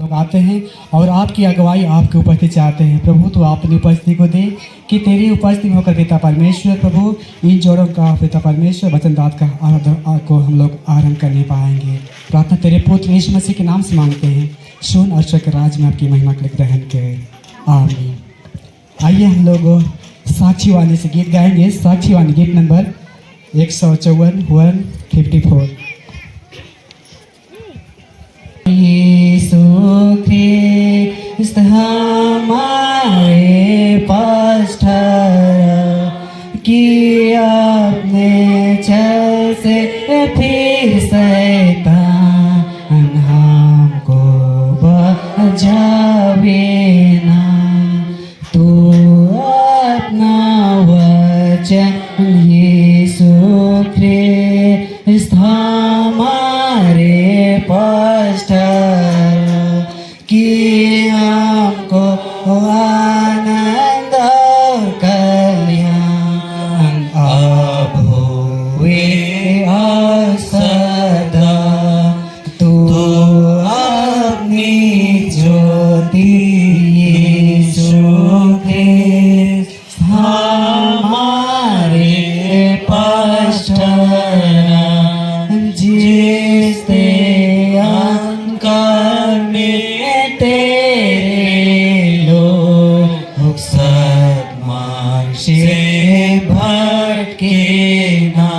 लोग आते हैं और आपकी अगुवाई आपकी उपस्थिति चाहते हैं। प्रभु तो अपनी उपस्थिति को दे कि तेरी उपस्थिति में होकर पिता परमेश्वर प्रभु इन जोड़ों का पिता परमेश्वर वचनदात का आराधना को हम लोग आरंभ कर नहीं पाएंगे। प्रार्थना तेरे पुत्र यीशु मसीह के नाम से मांगते हैं। सुन और स्वर्ग के राज में आपकी महिमा के ग्रहण करें, आमीन। आइए हम लोग साक्षी वाणी से गीत गाएंगे। साक्षी वाणी गीत नंबर 154 154। यीशु ख्रिस्त हमारे पास ठहरा कि अपने छल से फिर शैतान हमको बचावे ना। तू अपना वचन यीशु ख्रिस्त हमारे पास ठहरा कि हमको आनंद और कल्याण अब हुए और सदा। तू अपनी ज्योति यीशु ख्रिस्त हमारे पास ठहरा जिससे अंकार में तेरे लोग सद्मार्ग से भटके ना।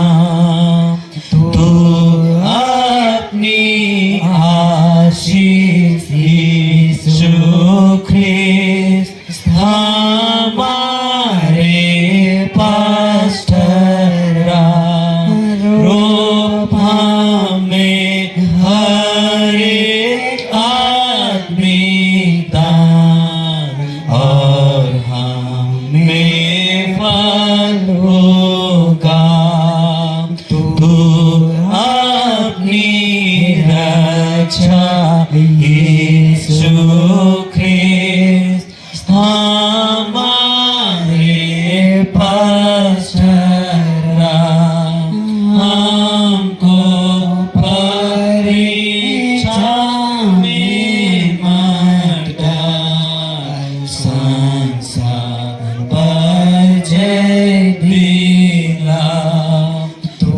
तू अपनी आशीष यीशु ख्रिस्त हमारे पास ठहरा। रूप हमें हर एक आदमी दान और हमें फल होगा। तू अपनी रक्षा यीशु ख्रिस्त हमारे पास ठहरा। हमको परीक्षा में मत डाल, संसार पर जय दिला। तो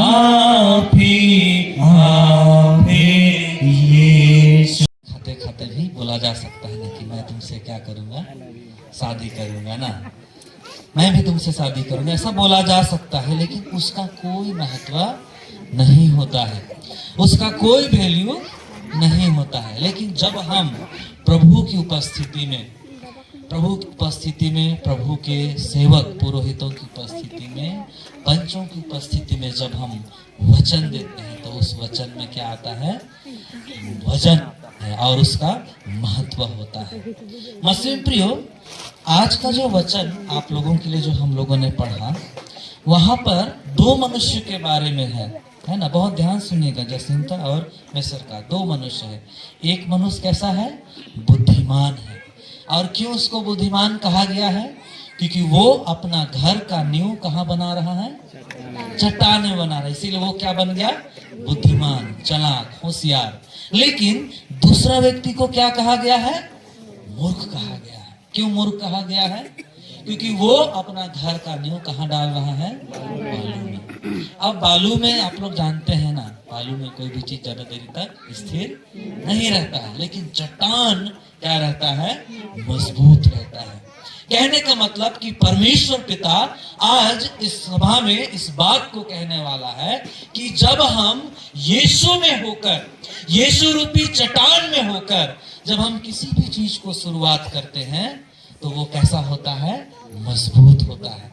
आप ही यीशु। खाते खाते भी बोला जा सकता है ना कि मैं तुमसे क्या करूंगा, शादी करूंगा ना, मैं भी तुमसे शादी करूंगा, ऐसा बोला जा सकता है। लेकिन उसका कोई महत्व नहीं होता है, उसका कोई वैल्यू नहीं होता है। लेकिन जब हम प्रभु की उपस्थिति में प्रभु के सेवक पुरोहितों की उपस्थिति में, पंचों की उपस्थिति में जब हम वचन देते हैं तो उस वचन में क्या आता है, वचन है और उसका महत्व होता है। मसीह प्रियो, आज का जो वचन आप लोगों के लिए जो हम लोगों ने पढ़ा, वहां पर दो मनुष्य के बारे में है ना। बहुत ध्यान सुनिएगा, जसिंता और मेसर का दो मनुष्य है। एक मनुष्य कैसा है, बुद्धिमान है। और क्यों उसको बुद्धिमान कहा गया है, क्योंकि वो अपना घर का नींव कहाँ बना रहा है, चट्टान में बना रहा है। इसीलिए वो क्या बन गया, बुद्धिमान, चालाक, होशियार। लेकिन दूसरा व्यक्ति को क्या कहा गया है, मूर्ख कहा गया है। क्यों मूर्ख कहा गया है, क्योंकि वो अपना घर का नींव कहाँ डाल रहा है, बालू में। अब बालू में आप लोग जानते हैं ना, बालू में कोई भी चीज ज्यादा देर तक स्थिर नहीं रहता है। लेकिन चट्टान क्या रहता है, मजबूत रहता है। कहने का मतलब कि परमेश्वर पिता आज इस सभा में इस बात को कहने वाला है कि जब हम यीशु में होकर, यीशु रूपी चट्टान में होकर जब हम किसी भी चीज को शुरुआत करते हैं तो वो कैसा होता है, मजबूत होता है।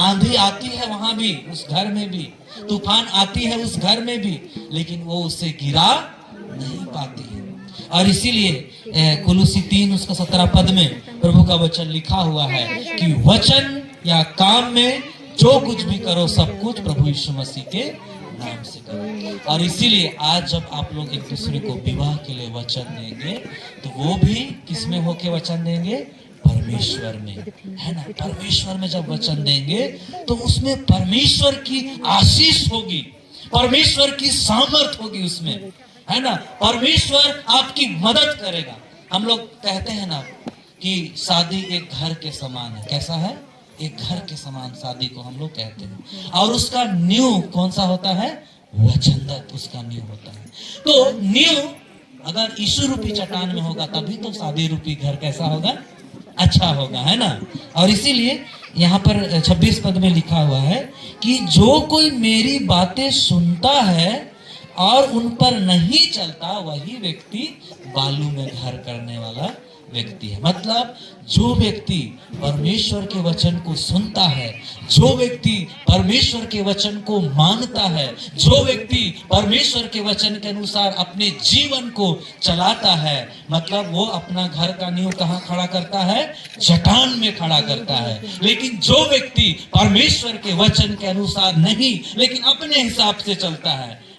आंधी आती है वहां भी, उस घर में भी, तूफान आती है उस घर में भी, लेकिन वो उससे गिरा नहीं पाती है। और इसीलिए कुलुसी 3 उसका 17 पद में प्रभु का वचन लिखा हुआ है कि वचन या काम में जो कुछ भी करो सब कुछ प्रभु यीशु मसीह के नाम से करो। और इसीलिए आज जब आप लोग एक दूसरे को विवाह के लिए वचन देंगे तो वो भी किसमें होके वचन देंगे, परमेश्वर में, है ना। परमेश्वर में जब वचन देंगे तो उसमें परमेश्वर की आशीष होगी, परमेश्वर की सामर्थ होगी उसमें, है ना, परमेश्वर आपकी मदद करेगा। हम लोग कहते हैं ना कि शादी एक घर के समान है। कैसा है? एक घर के समान शादी को हम लोग कहते हैं। और उसका नींव कौन सा होता है? वचनदत्त उसका नींव होता है। तो नींव अगर यीशु रूपी चट्टान में होगा तभी तो शादी रूपी घर कैसा होगा? अच्छा होगा, है ना। और इसीलिए यहाँ पर 26 पद में लिखा हुआ है कि जो कोई मेरी बातें सुनता है और उन पर नहीं चलता वही व्यक्ति बालू में घर करने वाला व्यक्ति है। मतलब जो व्यक्ति परमेश्वर के वचन को सुनता है, जो व्यक्ति परमेश्वर के वचन को मानता है, जो व्यक्ति परमेश्वर के वचन के अनुसार अपने जीवन को चलाता है, मतलब वो अपना घर का नींव कहाँ खड़ा करता है? चट्टान में खड़ा करता है। लेकिन जो व्यक्ति परमेश्वर के वचन के अनुसार नहीं लेकिन अपने हिसाब से चलता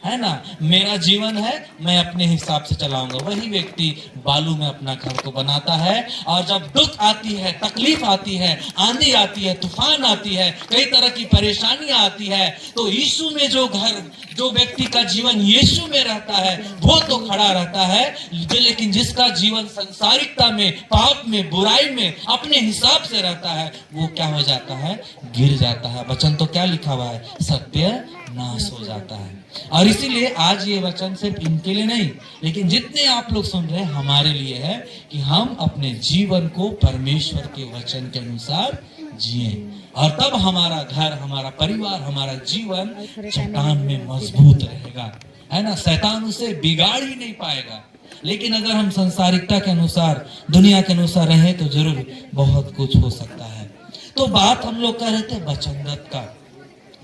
है ना, मेरा जीवन है, मैं अपने हिसाब से चलाऊंगा, वही व्यक्ति बालू में अपना घर को बनाता है। और जब दुख आती है, तकलीफ आती है, आंधी आती है, तूफान आती है, कई तरह की परेशानियां आती है, तो यीशु में जो घर, जो व्यक्ति का जीवन यीशु में रहता है वो तो खड़ा रहता है। लेकिन जिसका जीवन संसारिकता में, पाप में, बुराई में अपने हिसाब से रहता है, वो क्या हो जाता है? गिर जाता है। वचन तो क्या लिखा हुआ है? सत्य नाश हो जाता है। और इसीलिए आज ये वचन सिर्फ इनके लिए नहीं, लेकिन जितने आप लोग सुन रहे हैं हमारे लिए है कि हम अपने जीवन को परमेश्वर के वचन के अनुसार जिए, और तब हमारा घर, हमारा परिवार, हमारा जीवन चट्टान में मजबूत रहेगा, है ना। शैतान उसे बिगाड़ ही नहीं पाएगा। लेकिन अगर हम संसारिकता के अनुसार, दुनिया के अनुसार रहें तो जरूर बहुत कुछ हो सकता है। तो बात हम लोग कर रहे थे वचनदत्त का।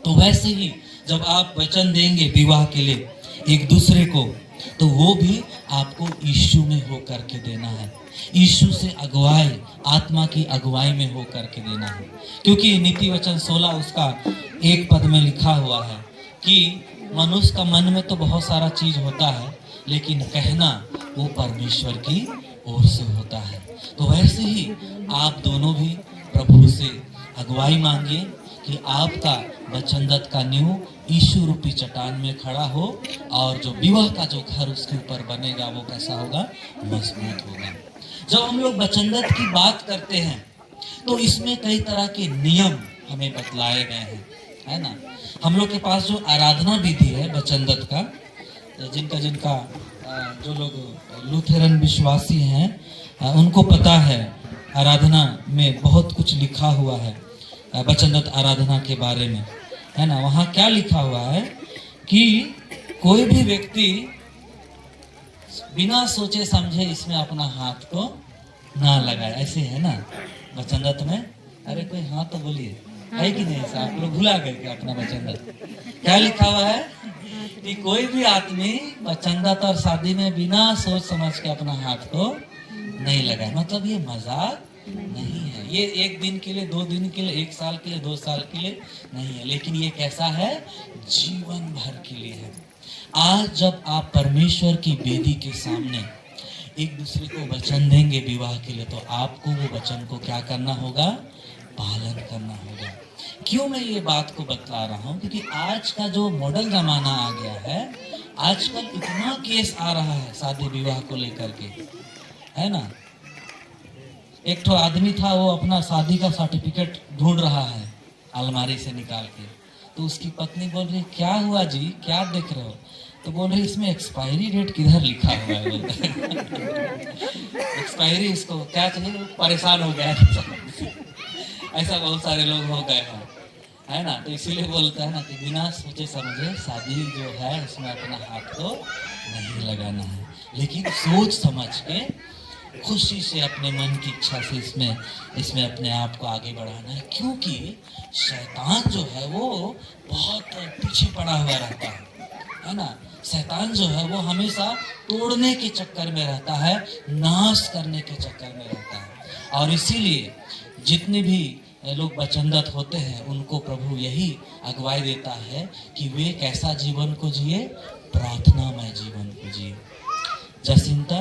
तो वैसे ही जब आप वचन देंगे विवाह के लिए एक दूसरे को, तो वो भी आपको यीशु में हो करके देना है। यीशु से अगुवाई, आत्मा की अगुवाई में हो करके देना है। क्योंकि नीति वचन 16 उसका 1 पद में लिखा हुआ है कि मनुष्य का मन में तो बहुत सारा चीज होता है, लेकिन कहना वो परमेश्वर की ओर से होता है। तो वैसे ही आप दोनों भी प्रभु से अगुवाई मांगिए कि आपका वचनदत्त का नींव यीशु रूपी चट्टान में खड़ा हो, और जो विवाह का जो घर उसके ऊपर बनेगा वो कैसा होगा? मजबूत होगा। जब हम लोग वचनदत्त की बात करते हैं तो इसमें कई तरह के नियम हमें बतलाए गए हैं, है ना। हम लोग के पास जो आराधना विधि है वचनदत्त का, जिनका जो लोग लूथरन विश्वासी हैं उनको पता है आराधना में बहुत कुछ लिखा हुआ है वचनदत्त आराधना के बारे में, है ना। वहाँ क्या लिखा हुआ है कि कोई भी व्यक्ति बिना सोचे समझे इसमें अपना हाथ को ना लगाए, ऐसे है ना वचनदत्त में। अरे कोई हाँ तो बोलिए, है कि नहीं? ऐसा आप लोग भुला गए क्या अपना वचनदत्त? क्या लिखा हुआ है कि कोई भी आदमी वचनदत्त और शादी में बिना सोच समझ के अपना हाथ को नहीं लगाए। मतलब ये मजाक नहीं है, ये 1 दिन के लिए, 2 दिन के लिए, 1 साल के लिए, 2 साल के लिए नहीं है, लेकिन ये कैसा है? जीवन भर के लिए है। आज जब आप परमेश्वर की वेदी के सामने एक दूसरे को वचन देंगे विवाह के लिए, तो आपको वो वचन को क्या करना होगा? पालन करना होगा। क्यों मैं ये बात को बतला रहा हूँ? क्योंकि आज का जो मॉडल जमाना आ गया है, आजकल इतना केस आ रहा है शादी विवाह को लेकर के, है ना। एक तो आदमी था, वो अपना शादी का सर्टिफिकेट ढूंढ रहा है अलमारी से निकाल के, तो उसकी पत्नी बोल रही क्या हुआ जी, क्या देख रहे हो? तो बोल रही इसमें एक्सपायरी डेट किधर लिखा हुआ है? एक्सपायरी, इसको क्या चाहिए? परेशान हो गया ऐसा बहुत सारे लोग हो गए हैं, है ना। तो इसीलिए बोलता है ना कि बिना सोचे समझे शादी जो है उसमें अपना हाथ को नहीं लगाना है, लेकिन सोच समझ के खुशी से अपने मन की इच्छा से इसमें अपने आप को आगे बढ़ाना है। क्योंकि शैतान जो है वो बहुत पीछे पड़ा हुआ रहता है ना। शैतान जो है वो हमेशा तोड़ने के चक्कर में रहता है, नाश करने के चक्कर में रहता है। और इसीलिए जितने भी लोग वचनदत्त होते हैं उनको प्रभु यही अगुवाई देता है कि वे कैसा जीवन को जिए? प्रार्थनामय जीवन को जिए। जसिंता,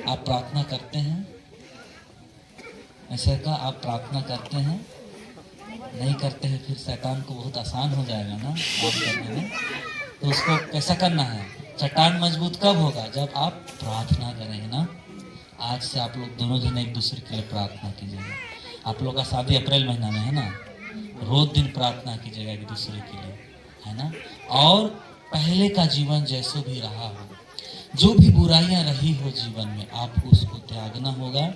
आप प्रार्थना करते हैं? ऐसा का आप प्रार्थना करते हैं? नहीं करते हैं फिर शैतान को बहुत आसान हो जाएगा ना आप करने में। तो उसको कैसा करना है? चट्टान मजबूत कब होगा? जब आप प्रार्थना करेंगे ना। आज से आप लोग दोनों जन एक दूसरे के लिए प्रार्थना कीजिएगा। आप लोग का शादी अप्रैल महीना में है ना, रोज दिन प्रार्थना कीजिएगा एक दूसरे के लिए, है ना। और पहले का जीवन जैसो भी रहा हो, जो भी बुराइयां रही हो जीवन में, आपको उसको त्यागना होगा।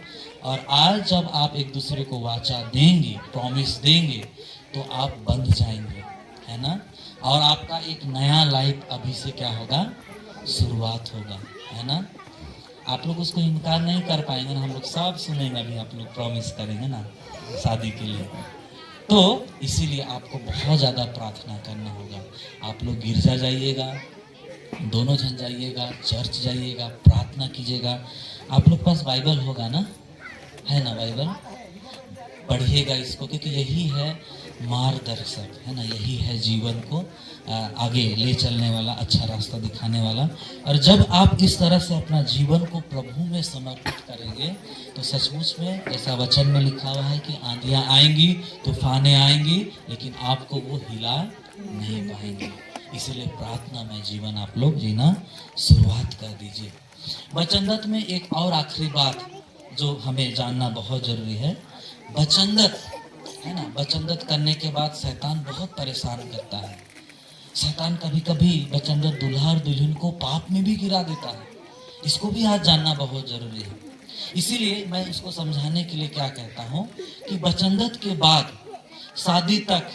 और आज जब आप एक दूसरे को वाचा देंगे, प्रॉमिस देंगे, तो आप बंध जाएंगे, है ना। और आपका एक नया लाइफ अभी से क्या होगा? शुरुआत होगा, है ना। आप लोग उसको इनकार नहीं कर पाएंगे ना, हम लोग सब सुनेंगे अभी, आप लोग प्रॉमिस करेंगे ना शादी के लिए। तो इसीलिए आपको बहुत ज़्यादा प्रार्थना करना होगा। आप लोग गिरजा जाइएगा, दोनों जन जाइएगा, चर्च जाइएगा, प्रार्थना कीजिएगा। आप लोग पास बाइबल होगा ना, है ना, बाइबल पढ़िएगा इसको, क्योंकि यही है मार्गदर्शक, है ना, यही है जीवन को आगे ले चलने वाला, अच्छा रास्ता दिखाने वाला। और जब आप इस तरह से अपना जीवन को प्रभु में समर्पित करेंगे, तो सचमुच में जैसा वचन में लिखा हुआ है कि आंधियां आएंगी, तूफानें आएंगी, लेकिन आपको वो हिला नहीं पाएंगे। इसलिए प्रार्थना में जीवन आप लोग जीना शुरुआत कर दीजिए। वचनदत्त में एक और आखिरी बात जो हमें जानना बहुत जरूरी है, वचनदत्त, है ना, वचनदत्त करने के बाद शैतान बहुत परेशान करता है। शैतान कभी कभी वचनदत्त दूल्हा और दुल्हन को पाप में भी गिरा देता है। इसको भी आज जानना बहुत जरूरी है। इसीलिए मैं इसको समझाने के लिए क्या कहता हूँ कि वचनदत्त के बाद शादी तक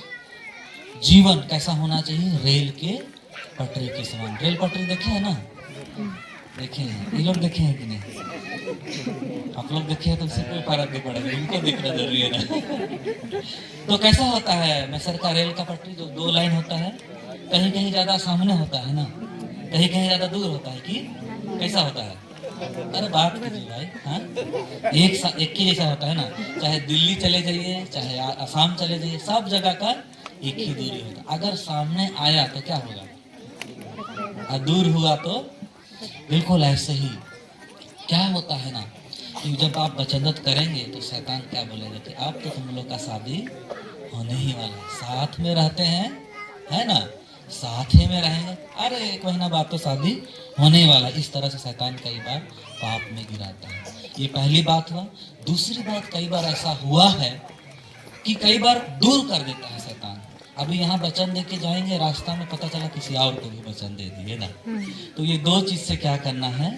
जीवन कैसा होना चाहिए? रेल के पटरी के समान। रेल पटरी देखे है ना, देखे हैं, ये लोग देखे हैं कि नहीं? आप लोग देखे हैं तो सिर्फ कोई फर्क नहीं पड़ेगा, इनको देखना जरूरी है ना। तो कैसा होता है मैसर का रेल का पटरी? जो दो लाइन होता है, कहीं कहीं ज्यादा सामने होता है ना, कहीं कहीं ज्यादा दूर होता है, कि कैसा होता है? अरे बात कीजिए भाई, हाँ, एक ही जैसा होता है ना। चाहे दिल्ली चले जाइए, चाहे आसाम चले जाइए, सब जगह का एक ही दूरी होता है। अगर सामने आया तो क्या होगा, और दूर हुआ तो बिल्कुल ऐसे ही। क्या होता है ना कि जब आप वचनदत्त करेंगे तो शैतान क्या बोलेगा कि अब तो तुम लोग का शादी होने ही वाला है, साथ में रहते हैं, है ना, साथ ही में रहेंगे, अरे 1 महीना बाद तो शादी होने ही वाला। इस तरह से शैतान कई बार पाप में गिराता है। ये पहली बात हुआ। दूसरी बात, कई बार ऐसा हुआ है कि कई बार दूर कर देता है शैतान। अभी यहाँ वचन दे के जाएंगे, रास्ता में पता चला किसी और को भी वचन दे दिए ना। तो ये दो चीज से क्या करना है?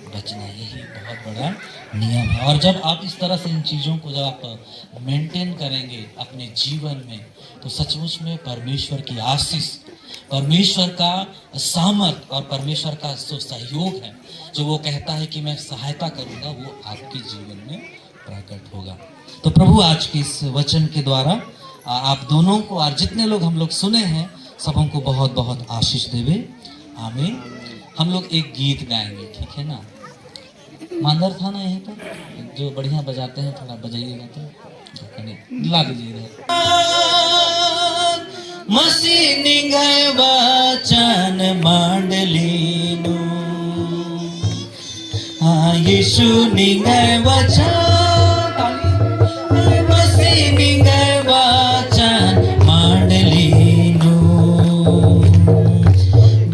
बचना। यही बहुत बड़ा नियम है। और जब आप इस तरह से इन चीजों को जब आप मेंटेन करेंगे अपने जीवन में, तो सचमुच में परमेश्वर की आशीष, परमेश्वर का सामर्थ और परमेश्वर का जो सहयोग है, जो वो कहता है कि मैं सहायता करूंगा, वो आपके जीवन में प्रकट होगा। तो प्रभु आज के इस वचन के द्वारा आप दोनों को और जितने लोग हम लोग सुने हैं, सबों को बहुत बहुत आशीष देवे। आमीन। हम लोग एक गीत गाएंगे, ठीक है ना। मांदर था ना यहीं पर, जो बढ़िया बजाते हैं, थोड़ा बजाइएगा तो ला दीजिए। मसीनी गए वचन मांडलीनु, हाँ यीशु निगए वचन, मसीनी गए वचन मांडलीनु,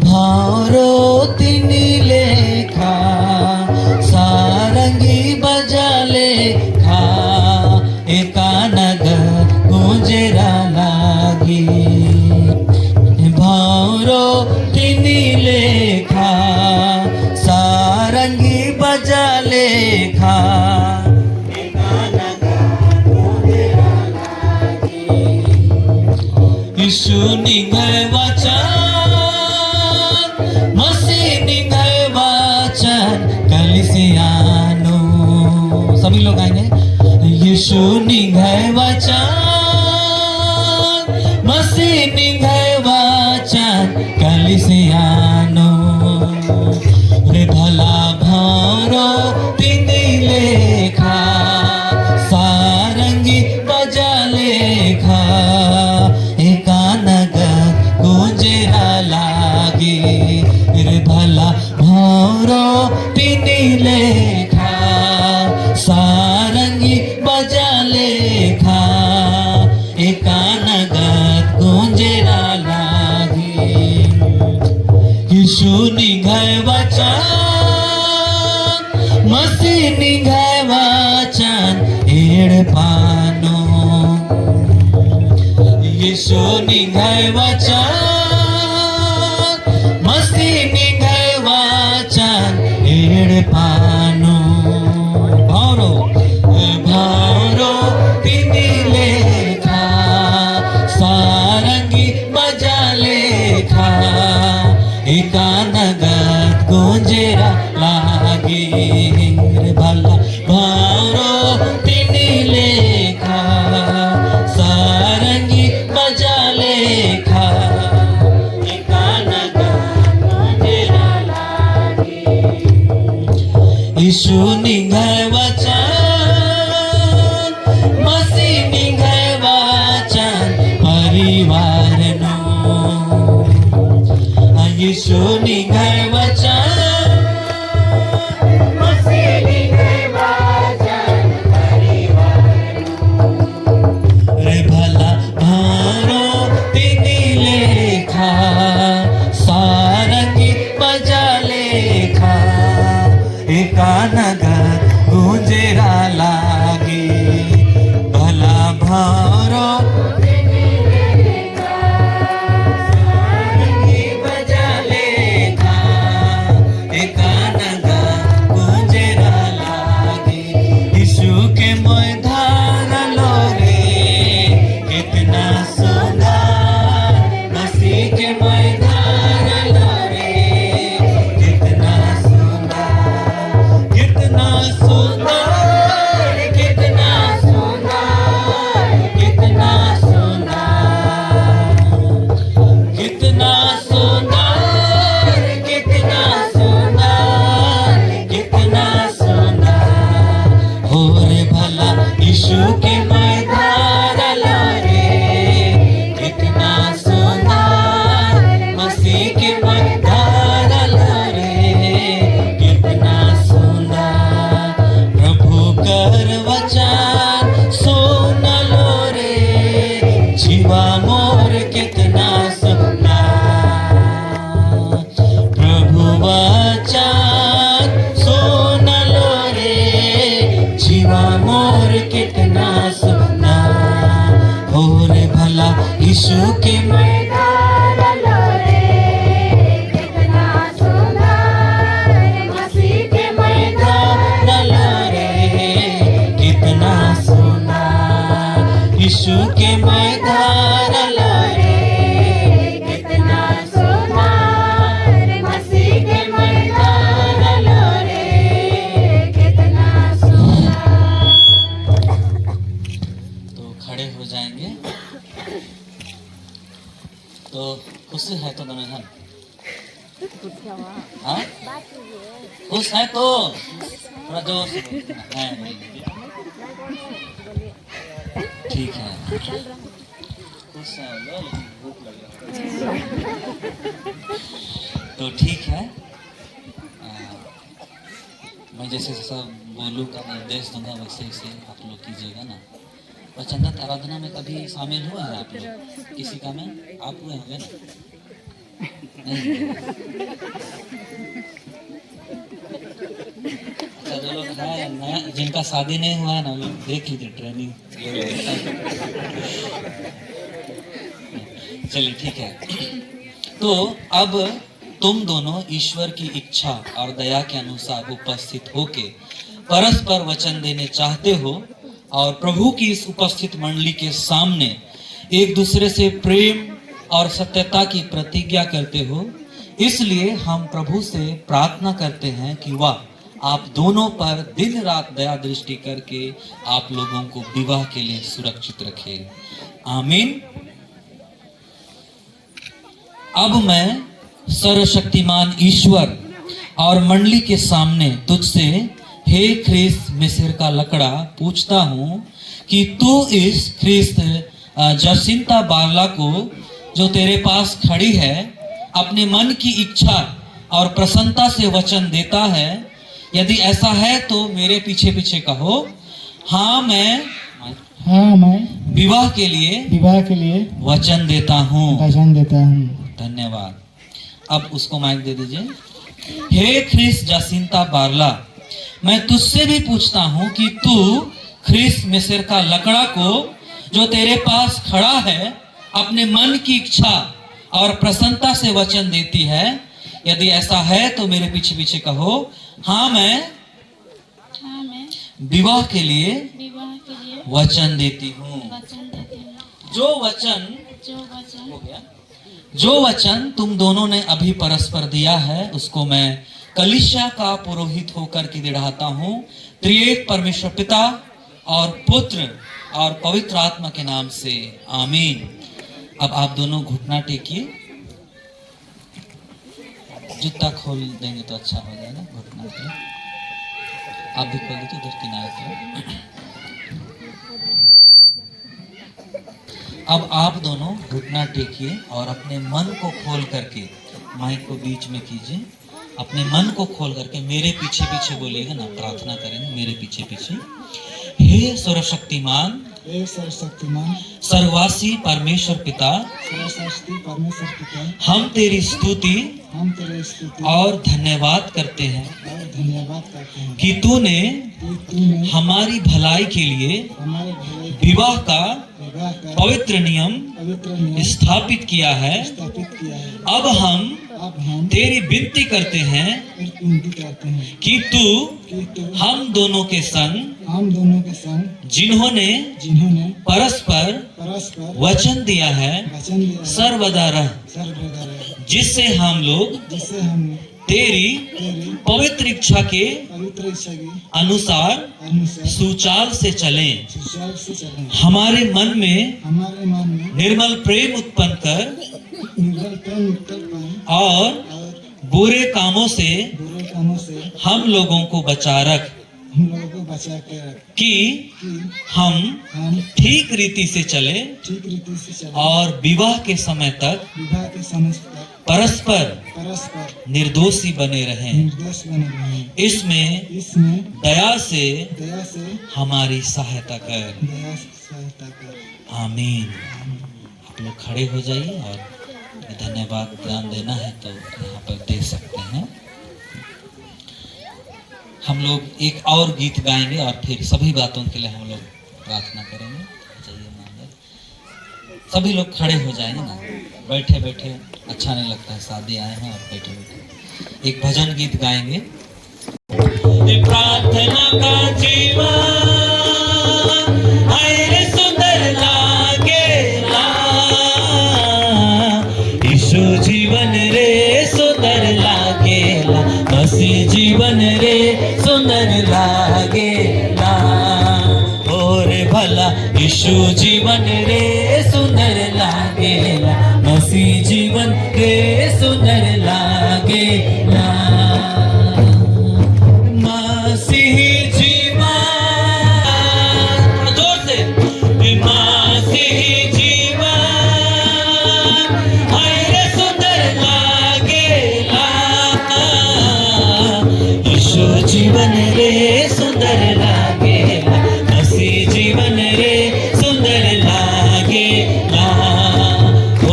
भारो तिनी लेखा सारंगी बजा लेखा, एकानग गुजरा लागी, भारो तिनी लेखा सारंगी बजा लेखा, एकानग गुजरा लागी, यीशु निगए वचन, मसीह निगए वचन, कलीसियानो, सभी लोग आएंगे। यीशु निगए वचन, मसीह निगए वचन, कलीसियानो, रे भला भारो तिनी लेखा सारंगी बजा लेखा, एकानग गुजरा लागी, रे भला भारो तिनी लेखा सारंगी बजा लेखा, एकानग गुंजरा लागी, यीशु निगए निघाय वाचन एडपानो यीशु निघाय वाचन मस्ती निघाय वाचन एडपानो भावरो भावरो तिनी लेखा सारंगी बजा लेखा एका नगत गुंजेरा लागे रे भला भावरो तिनी लेखा सारंगी बजा लेखा एका नगत गुंजेरा लागे यीशु निघाय वाचन मसीह निघाय वाचन परिवार नो यीशु निघाय वाचन मसीह निघाय वाचन परिवार रे भला भारो तिनी लेखा सारंगी बजा लेखा एका नगर गुंजेरा लागे भला भारो यीशु के मैदान लो रे कितना सुंदर मसीह के मैदान लो रे कितना सुंदर यीशु के मैदान लो रे कितना सुंदर मसीह के मैदान लो रे कितना सुंदर। तो खड़े हो जाएंगे। तो खुश है तो दोनों जन हाँ खुश है तो थोड़ा जोर से है ठीक है खुश है लेकिन भूख लग रहा है तो ठीक है मैं जैसे सब बोलूँ का निर्देश दूंगा वैसे वैसे आप लोग कीजिएगा ना। वचनगत आराधना में कभी शामिल हुआ है आप लोग किसी का में आप हुए होंगे ना अच्छा जो लोग है नया जिनका शादी नहीं हुआ है ना लोग देख लीजिए ट्रेनिंग चलिए ठीक है। तो अब तुम दोनों ईश्वर की इच्छा और दया के अनुसार उपस्थित होके परस्पर वचन देने चाहते हो और प्रभु की इस उपस्थित मंडली के सामने एक दूसरे से प्रेम और सत्यता की प्रतिज्ञा करते हो। इसलिए हम प्रभु से प्रार्थना करते हैं कि वह आप दोनों पर दिन रात दया दृष्टि करके आप लोगों को विवाह के लिए सुरक्षित रखे। आमीन। अब मैं सर्वशक्तिमान ईश्वर और मंडली के सामने तुझसे हे ख्रिस्त मिस्र का लकड़ा पूछता हूँ कि तू इस ख्रिस्त जसिंता बारला को जो तेरे पास खड़ी है अपने मन की इच्छा और प्रसन्नता से वचन देता है। यदि ऐसा है तो मेरे पीछे पीछे कहो हाँ मैं विवाह के लिए वचन देता हूँ। धन्यवाद। अब उसको माइक दे दीजिए। हे ख्रिस्त जसिंता बारला मैं तुझसे भी पूछता हूं कि तू ख्रीस मिस्र का लकड़ा को जो तेरे पास खड़ा है अपने मन की इच्छा और प्रसन्नता से वचन देती है। यदि ऐसा है तो मेरे पीछे पीछे कहो, हाँ मैं विवाह के लिए वचन देती हूँ। जो वचन तुम दोनों ने अभी परस्पर दिया है उसको मैं कलीसिया का पुरोहित होकर के दिढ़ाता हूँ, त्रिएक परमेश्वर पिता और पुत्र और पवित्र आत्मा के नाम से, आमीन। अब आप दोनों घुटना टेकिए। जूता खोल देंगे तो अच्छा हो जाएगा। घुटना पे आप भी खोल दीजिए, इधर किनारे पे। अब आप दोनों घुटना टेकिए और अपने मन को खोल करके, माइक को बीच में कीजिए, अपने मन को खोल करके मेरे पीछे पीछे बोलिएगा ना, प्रार्थना करेंगे मेरे पीछे पीछे। हे सर्वशक्तिमान सर्ववासी परमेश्वर पिता, हम तेरी स्तुति और धन्यवाद करते हैं कि तूने हमारी भलाई के लिए विवाह का पवित्र नियम स्थापित किया है। अब हम तेरी विनती करते हैं कि तू हम दोनों के संग जिन्होंने परस्पर वचन दिया है सर्वदा रह, जिससे हम लोग तेरी पवित्र इच्छा के अनुसार सुचाल से चलें। हमारे मन में निर्मल प्रेम उत्पन्न कर और बुरे कामों से हम लोगों को बचा रख, कि हम ठीक रीति से चले और विवाह के समय तक परस्पर निर्दोषी बने रहें। इसमें दया से हमारी सहायता कर, आमीन। आप लोग खड़े हो जाइए और धन्यवाद दान देना है तो यहाँ पर दे सकते हैं। हम लोग एक और गीत गाएंगे और फिर सभी बातों के लिए हम लोग प्रार्थना करेंगे। चाहिए मंदिर, सभी लोग खड़े हो जाएंगे ना, बैठे बैठे अच्छा नहीं लगता है, शादी आए हैं और बैठे बैठे एक भजन गीत गाएंगे। प्रार्थना का जीवन सुंदर लागेला, यीशु जीवन रे सुंदर लागेला, मसीह जीवन रे सुंदर लागेला। और भला यीशु जीवन रे सुंदर लागेला, मसीह जीवन रे सुंदर लागेला। मसीह जीवन, जोर से, मसीह जीवन रे सुंदर लागेला, यीशु जीवन रे सुंदर लागेला, मसीह जीवन रे सुंदर लागेला। ओ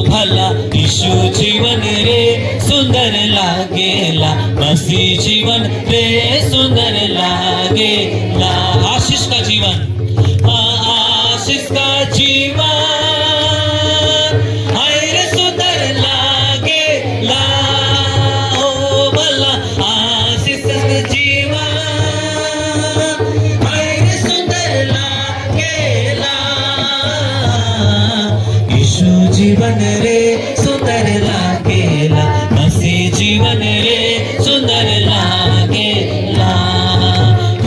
भला यीशु जीवन रे सुंदर लागेला, मसीह जीवन रे सुंदर लागेला। आशीष का जीवन, आशीष का जीवन रे सुंदर लागेला। ओ भला आशीष का जीवन रे सुंदर लागेला, यीशु जीवन रे सुंदर लागेला, मसीह जीवन रे सुंदर लागेला।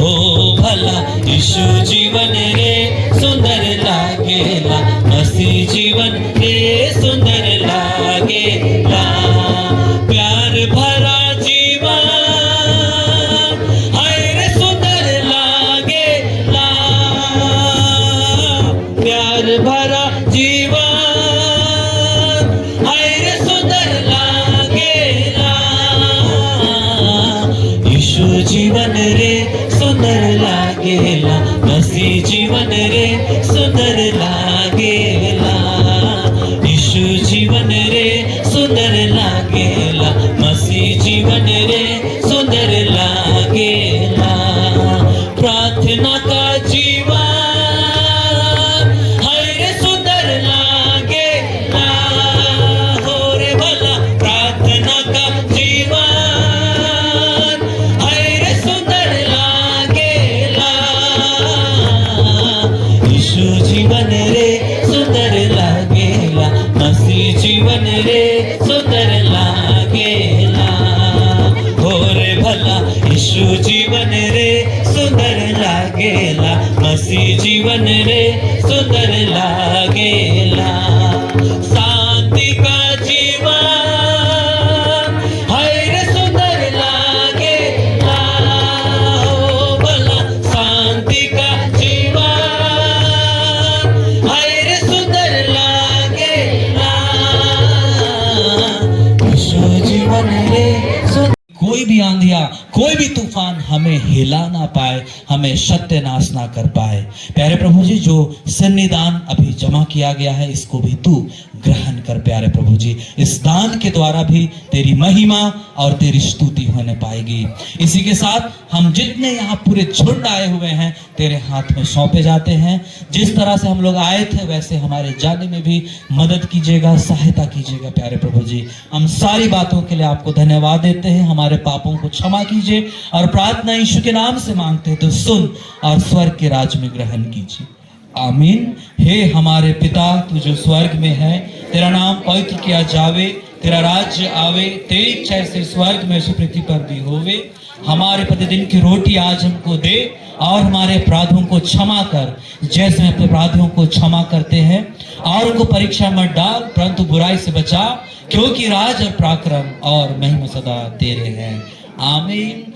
ओ भला यीशु जीवन रे सुंदर लागेला, मसीह जीवन रे सुंदर लागेला। प्यार भरा जीवन रे सुंदर लागेला, प्यार भरा जीवन रे सुंदर लागेला, यीशु जीवन रे सुंदर लागेला, मसीह जीवन रे सुंदर लागेला, यीशु जीवन रे सुंदर लागेला, मसीह जीवन रे सुंदर लागेला। सुंदर लागेला, मसीह जीवन रे सुंदर लागेला। शांति का जीवन हाय रे सुंदर लागेला, ओ भला शांति का जीवन हाय रे सुंदर लागेला, यीशु जीवन रे। कोई भी आंधिया, कोई भी तूफान हमें हिला ना पाए, हमें सत्यानाश ना कर पाए। प्यारे प्रभु जी, जो सन्निधान अभी जमा किया गया है, इसको भी तू ग्रहण कर प्यारे प्रभु जी। इस दान के द्वारा भी तेरी महिमा और तेरी स्तुति होने पाएगी। इसी के साथ हम जितने यहाँ पूरे झुंड आए हुए हैं तेरे हाथ में सौंपे जाते हैं। जिस तरह से हम लोग आए थे वैसे हमारे जाने में भी मदद कीजिएगा, सहायता कीजिएगा प्यारे प्रभु जी। हम सारी बातों के लिए आपको धन्यवाद देते हैं। हमारे पापों को क्षमा कीजिए और प्रार्थना यीशु के नाम से मांगते हैं तो सुन और स्वर्ग के राज में ग्रहण कीजिए, आमीन। हे हमारे पिता, तू जो स्वर्ग में है, तेरा नाम पवित्र किया जावे, तेरा राज्य आवे, तेरी इच्छा ऐसे स्वर्ग में ऐसे पृथ्वी पर भी होवे। हमारे प्रतिदिन की रोटी आज हमको दे और हमारे अपराधों को क्षमा कर जैसे हम अपने अपराधियों को क्षमा करते हैं, और उनको परीक्षा मत डाल परंतु बुराई से बचा, क्योंकि राज और पराक्रम और महिमा सदा तेरे हैं, आमीन।